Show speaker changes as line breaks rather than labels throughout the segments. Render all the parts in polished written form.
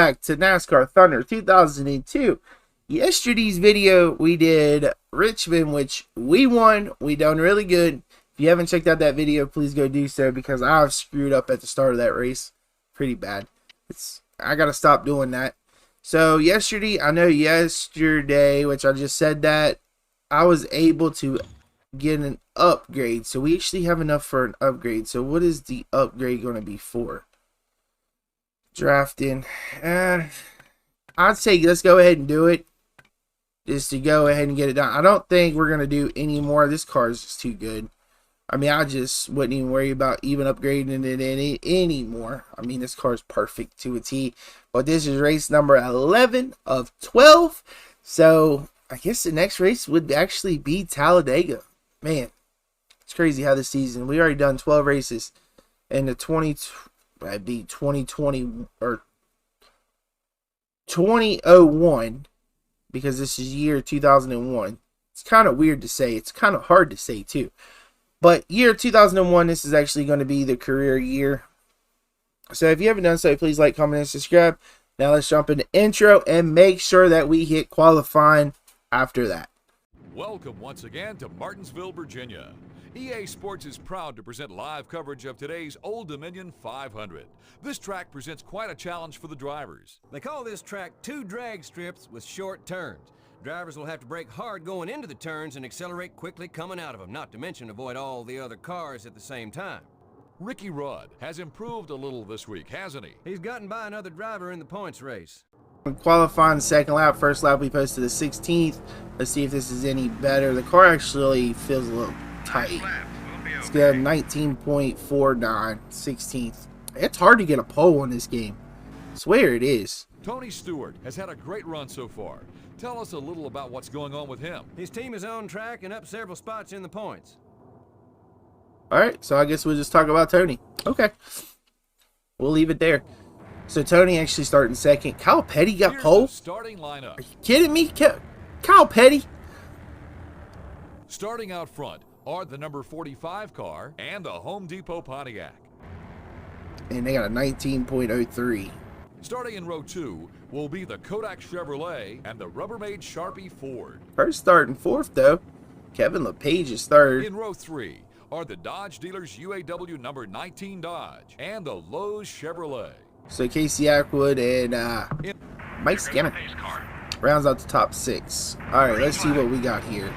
back to NASCAR Thunder 2002. Yesterday's video, we did Richmond, which we won. We done really good. If you haven't checked out that video, please go do so, because I've screwed up at the start of that race pretty bad. I got to stop doing that. So yesterday, which I just said that, I was able to get an upgrade. So we actually have enough for an upgrade. So what is the upgrade going to be for? Drafting. I'd say let's go ahead and do it. Just to go ahead and get it done. I don't think we're going to do any more. This car is just too good. I mean, I just wouldn't even worry about even upgrading it anymore. I mean, this car is perfect to a T. But this is race number 11 of 12. So I guess the next race would actually be Talladega. Man, it's crazy how this season, we already done 12 races. And the 2020 or 2001, because this is year 2001. It's kind of weird to say. It's kind of hard to say too. But year 2001, this is actually going to be the career year. So if you haven't done so, please like, comment, and subscribe. Now let's jump into intro and make sure that we hit qualifying after that.
Welcome once again to Martinsville, Virginia. EA Sports is proud to present live coverage of today's Old Dominion 500. This track presents quite a challenge for the drivers.
They call this track two drag strips with short turns. Drivers will have to brake hard going into the turns and accelerate quickly coming out of them, not to mention avoid all the other cars at the same time.
Ricky Rudd has improved a little this week, hasn't he?
He's gotten by another driver in the points race.
Qualifying second lap, first lap we posted the 16th. Let's see if this is any better. The car actually feels a little tight. It's got 19.49, 16th. It's hard to get a pole in this game. I swear it is.
Tony Stewart has had a great run so far. Tell us a little about what's going on with him.
His team is on track and up several spots in the points.
Alright, so I guess we'll just talk about Tony. Okay. We'll leave it there. So Tony actually starting second. Kyle Petty got
Here's
pole?
the starting lineup.
Are you kidding me? Kyle Petty?
Starting out front are the number 45 car and the Home Depot Pontiac.
And they got a 19.03.
Starting in row 2 will be the Kodak Chevrolet and the Rubbermaid Sharpie Ford.
First starting fourth, though. Kevin LePage is third.
In row 3 are the Dodge dealers UAW number 19 Dodge and the Lowe's Chevrolet.
So Casey Ackwood and Mike Skinner rounds out the top 6. Alright, let's see what we got here.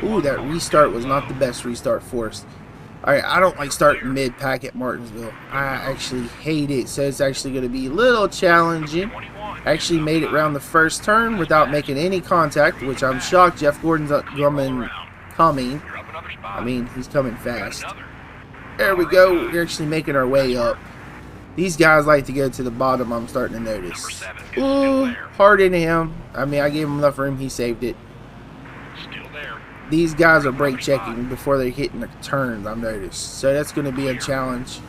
Ooh, that restart was not the best restart for us. Alright, I don't like starting mid-pack at Martinsville. I actually hate it, so it's actually going to be a little challenging. I actually made it around the first turn without making any contact, which I'm shocked Jeff Gordon's coming. I mean, he's coming fast. There we go. We're actually making our way up. These guys like to go to the bottom, I'm starting to notice. Ooh, hard into him. I mean, I gave him enough room. He saved it. These guys are brake checking before they're hitting the turns, I've noticed. So that's going to be a challenge.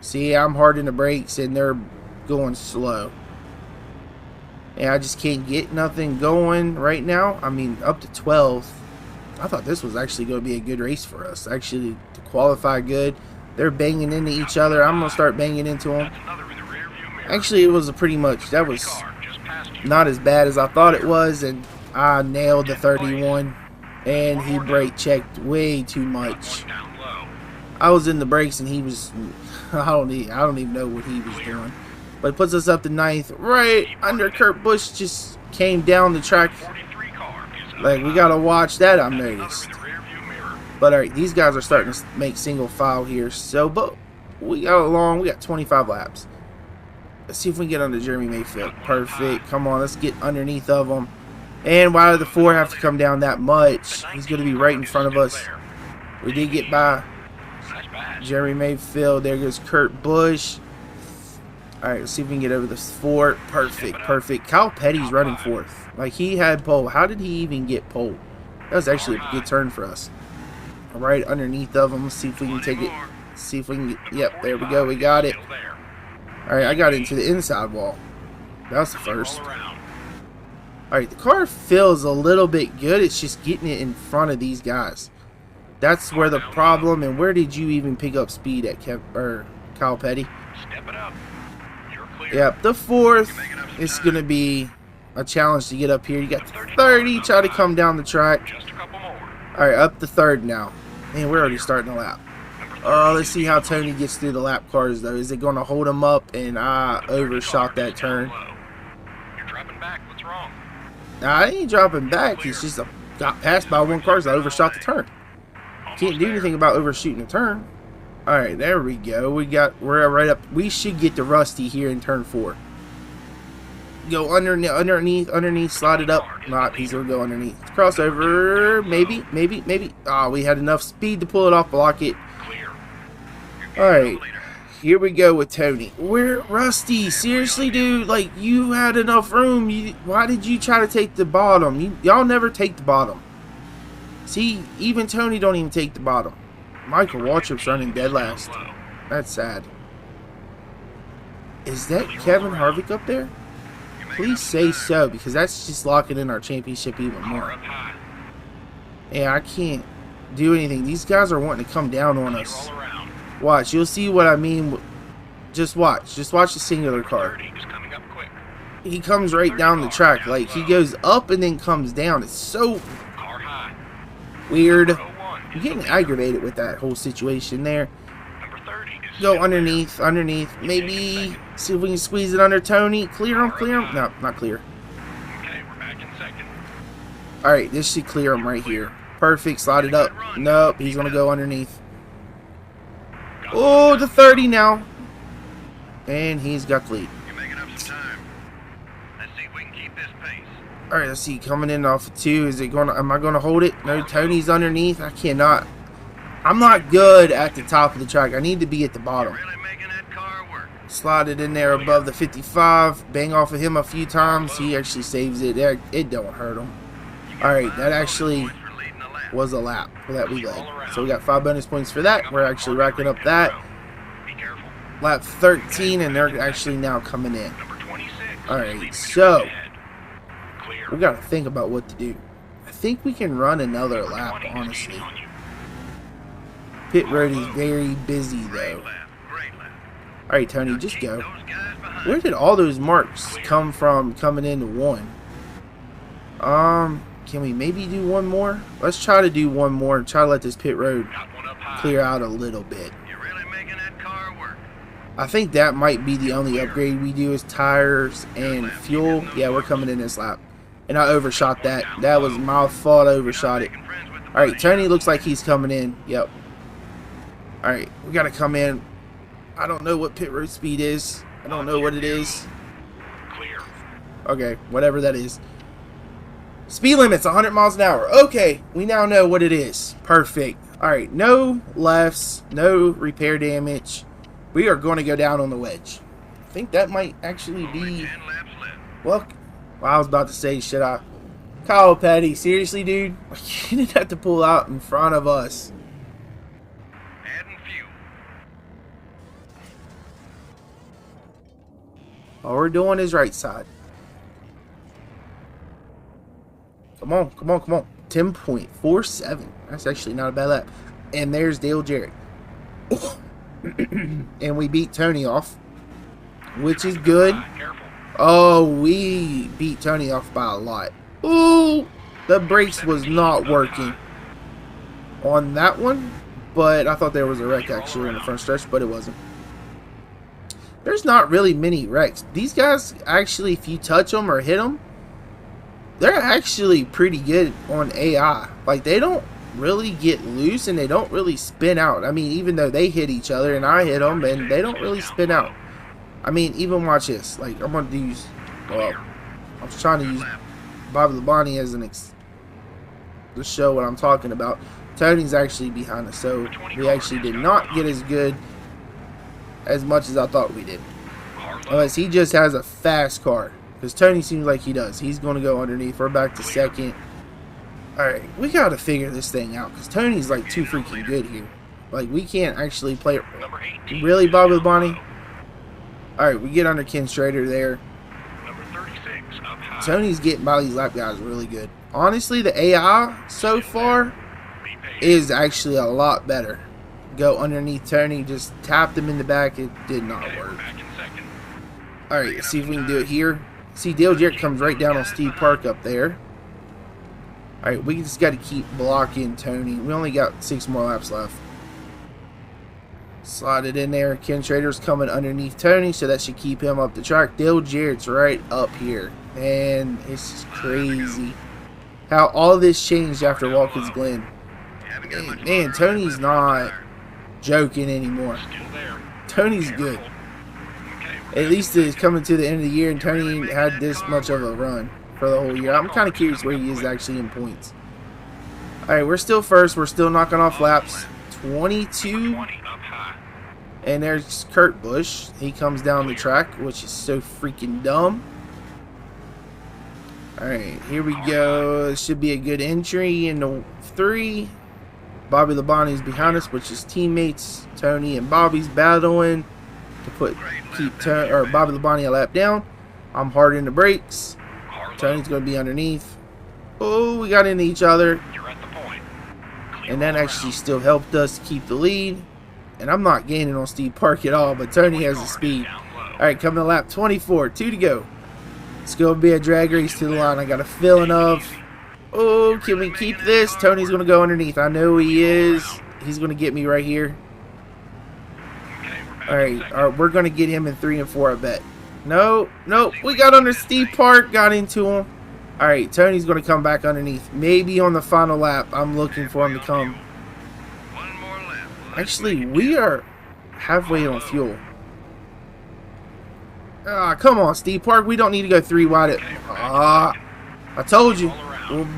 See, I'm hard in the brakes and they're going slow. And I just can't get nothing going right now. I mean, up to 12th. I thought this was actually going to be a good race for us. Actually, to qualify good. They're banging into each other. I'm going to start banging into them. Actually, it was that was not as bad as I thought it was. And I nailed the 31. And he brake checked way too much. I was in the brakes and he was, I don't even know what he was doing. But it puts us up to 9th. Right under Kurt Busch just came down the track. Like, we got to watch that, I've noticed. But alright, these guys are starting to make single file here. So, but we got 25 laps. Let's see if we can get under Jeremy Mayfield. Perfect. Come on, let's get underneath of them. And why do the 4 have to come down that much? He's going to be right in front of us. We did get by Jeremy Mayfield. There goes Kurt Busch. Alright, let's see if we can get over this 4. Perfect, perfect. Kyle Petty's running 4th. Like, he had pole. How did he even get pole? That was actually a good turn for us. Right underneath of them. Let's see if we can take it. See if we can get, yep, there we go. We got it. Alright, I got into the inside wall. That was the first. Alright, the car feels a little bit good. It's just getting it in front of these guys. That's where the problem. And where did you even pick up speed at Kyle Petty? Yep, the fourth is going to be a challenge to get up here. You got 30, try to come down the track. Alright, up the third now. Man, we're already starting a lap. Let's see how Tony gets through the lap cars, though. Is it going to hold him up? And I overshot that turn.
You're dropping back. What's wrong?
Nah, I ain't dropping back. It's just I got passed by one car, so I overshot the turn. Can't do anything about overshooting a turn. Alright, there we go. We're right up. We should get to Rusty here in turn 4. Go underneath, slide it up. Not, he's gonna go underneath. Crossover, maybe. Ah, we had enough speed to pull it off, block it. Alright, here we go with Tony. We're Rusty. Seriously, dude, like, you had enough room. Why did you try to take the bottom? Y'all never take the bottom. See, even Tony don't even take the bottom. Michael Waltrip's running dead last. That's sad. Is that Kevin Harvick up there? Please say so, because that's just locking in our championship even more. Yeah, I can't do anything. These guys are wanting to come down on us. Watch, you'll see what I mean. Just watch. Just watch the singular car. He comes right down the track. Like, he goes up and then comes down. It's so weird. I'm getting aggravated with that whole situation there. Go underneath. Maybe see if we can squeeze it under Tony. Clear him. No, not clear. Alright, this should clear him right here. Perfect. Slide it up. Nope, he's going to go underneath. Oh, the 30 now. And he's got the lead. Alright, let's see. Coming in off of 2. Am I going to hold it? No, Tony's underneath. I cannot. I'm not good at the top of the track. I need to be at the bottom. Slide it in there above the 55. Bang off of him a few times. He actually saves it. It don't hurt him. Alright, that actually was a lap that we led. So we got 5 bonus points for that. We're actually racking up that. Lap 13, and they're actually now coming in. Alright, so we got to think about what to do. I think we can run another lap, honestly. Pit road is very busy, though. Alright, Tony, just go. Where did all those marks come from coming into 1? Can we maybe do one more? Let's try to do one more and try to let this pit road clear out a little bit. I think that might be the only upgrade we do is tires and fuel. Yeah, we're coming in this lap. And I overshot that. That was my fault. I overshot it. Alright, Tony looks like he's coming in. Yep. Alright, we got to come in. I don't know what pit road speed is. I don't know what it is. Okay, whatever that is. Speed limit's 100 miles an hour. Okay, we now know what it is. Perfect. Alright, no lefts, no repair damage. We are going to go down on the wedge. I think that might actually be... Well, I was about to say, should I... Kyle Petty, seriously, dude? You didn't have to pull out in front of us. All we're doing is right side. Come on. 10.47. That's actually not a bad lap. And there's Dale Jarrett. And we beat Tony off, which is good. Oh, we beat Tony off by a lot. Ooh, the brakes was not working on that one. But I thought there was a wreck actually in the front stretch, but it wasn't. There's not really many wrecks. These guys actually, if you touch them or hit them, they're actually pretty good on AI. Like, they don't really get loose and they don't really spin out. I mean, even though they hit each other and I hit them, and they don't really spin out. I mean, even watch this. Like, I'm going to use, well, I was trying to use Bobby Labonte as an to show what I'm talking about. Tony's actually behind us, so we actually did not get as good as much as I thought we did. Unless he just has a fast car. Because Tony seems like he does. He's going to go underneath. We're back to second. Alright, we got to figure this thing out. Because Tony's like too freaking good here. Like, we can't actually play it. Really, Bobby Bonnie? Alright, we get under Ken Schrader there. Tony's getting by these lap guys really good. Honestly, the AI so far is actually a lot better. Go underneath Tony, just tapped him in the back. It did not work. Alright, let's see if we can do it here. See, Dale Jarrett comes right down on Steve Park up there. Alright, we just got to keep blocking Tony. We only got 6 more laps left. Slide it in there. Ken Schrader's coming underneath Tony, so that should keep him up the track. Dale Jarrett's right up here. And it's just crazy how all this changed after Watkins Glen. Man, Tony's not joking anymore. Tony's good. At least it's coming to the end of the year, and Tony ain't had this much of a run for the whole year. I'm kind of curious where he is actually in points. Alright, we're still first. We're still knocking off laps. 22. And there's Kurt Busch. He comes down the track, which is so freaking dumb. Alright, here we go. This should be a good entry into 3. Bobby Labonte's behind us, which is teammates. Tony and Bobby's battling to keep Bobby Labonte a lap down. I'm hard in the brakes. Tony's going to be underneath. Oh, we got into each other. And that actually still helped us keep the lead. And I'm not gaining on Steve Park at all, but Tony has the speed. Alright, coming to lap 24. 2 to go. It's going to be a drag race to the line. I got a feeling of... Oh, can we keep this? Tony's going to go underneath. I know he is. He's going to get me right here. Alright, we're going to get him in 3 and 4, I bet. No, we got under Steve Park, got into him. Alright, Tony's going to come back underneath. Maybe on the final lap, I'm looking for him to come. Actually, we are halfway on fuel. Ah, come on, Steve Park. We don't need to go 3 wide. I told you.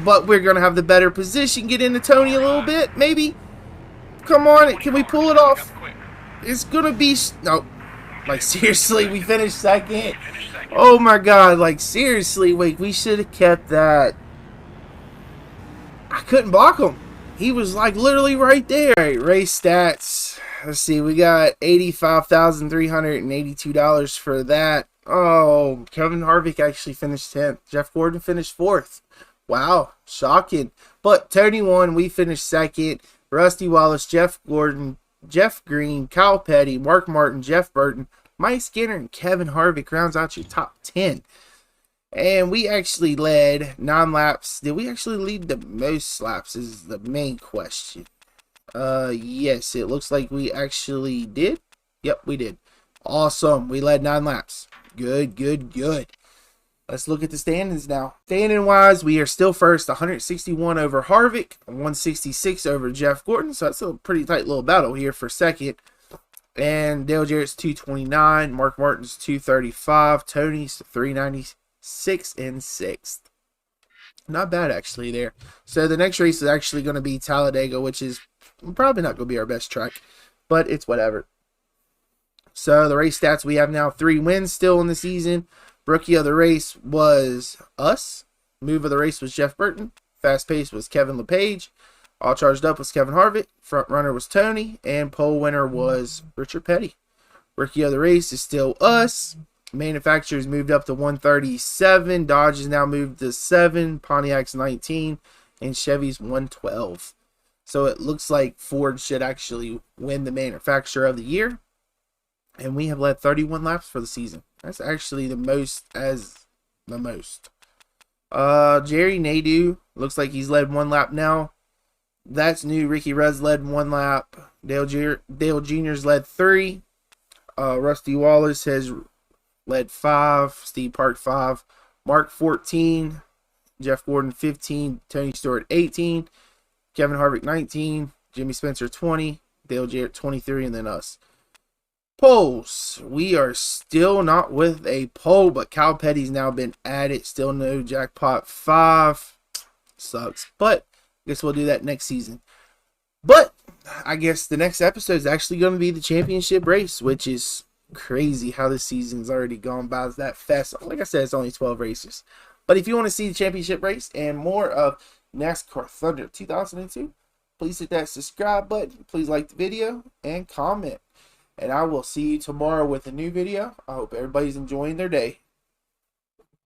But we're going to have the better position. Get into Tony a little bit, maybe. Come on, can we pull it off? It's going to be... No. Like, seriously, we finished second. Oh, my God. Like, seriously, wait, we should have kept that. I couldn't block him. He was, like, literally right there. Right, race stats. Let's see, we got $85,382 for that. Oh, Kevin Harvick actually finished 10th. Jeff Gordon finished 4th. Wow, shocking. But Tony won. We finished 2nd. Rusty Wallace, Jeff Gordon, Jeff Green, Kyle Petty, Mark Martin, Jeff Burton, Mike Skinner, and Kevin Harvick rounds out your top 10. And we actually led 9 laps. Did we actually lead the most laps is the main question. Yes, it looks like we actually did. Yep, we did. Awesome. We led 9 laps. Good, good, good. Let's look at the standings now. Standing-wise, we are still first, 161 over Harvick, 166 over Jeff Gordon. So that's a pretty tight little battle here for second. And Dale Jarrett's 229, Mark Martin's 235, Tony's 396 and 6th. Not bad, actually, there. So the next race is actually going to be Talladega, which is probably not going to be our best track, but it's whatever. So the race stats, we have now 3 wins still in the season. Rookie of the race was us. Move of the race was Jeff Burton. Fast pace was Kevin LePage. All charged up was Kevin Harvick. Front runner was Tony. And pole winner was Richard Petty. Rookie of the race is still us. Manufacturers moved up to 137. Dodge is now moved to 7. Pontiac's 19. And Chevy's 112. So it looks like Ford should actually win the manufacturer of the year. And we have led 31 laps for the season. That's actually the most Jerry Nadeau looks like he's led 1 lap now. That's new. Ricky Rudd's led 1 lap. Dale Jr.'s led 3. Rusty Wallace has led 5. Steve Park 5. Mark 14. Jeff Gordon 15. Tony Stewart 18. Kevin Harvick 19. Jimmy Spencer 20. Dale Jarrett 23, and then us. Polls. We are still not with a poll, but Kyle Petty's now been added. Still no jackpot 5. Sucks. But I guess we'll do that next season. But I guess the next episode is actually going to be the championship race, which is crazy how this season's already gone by that fast. Like I said, it's only 12 races. But if you want to see the championship race and more of NASCAR Thunder 2002, please hit that subscribe button. Please like the video and comment. And I will see you tomorrow with a new video. I hope everybody's enjoying their day.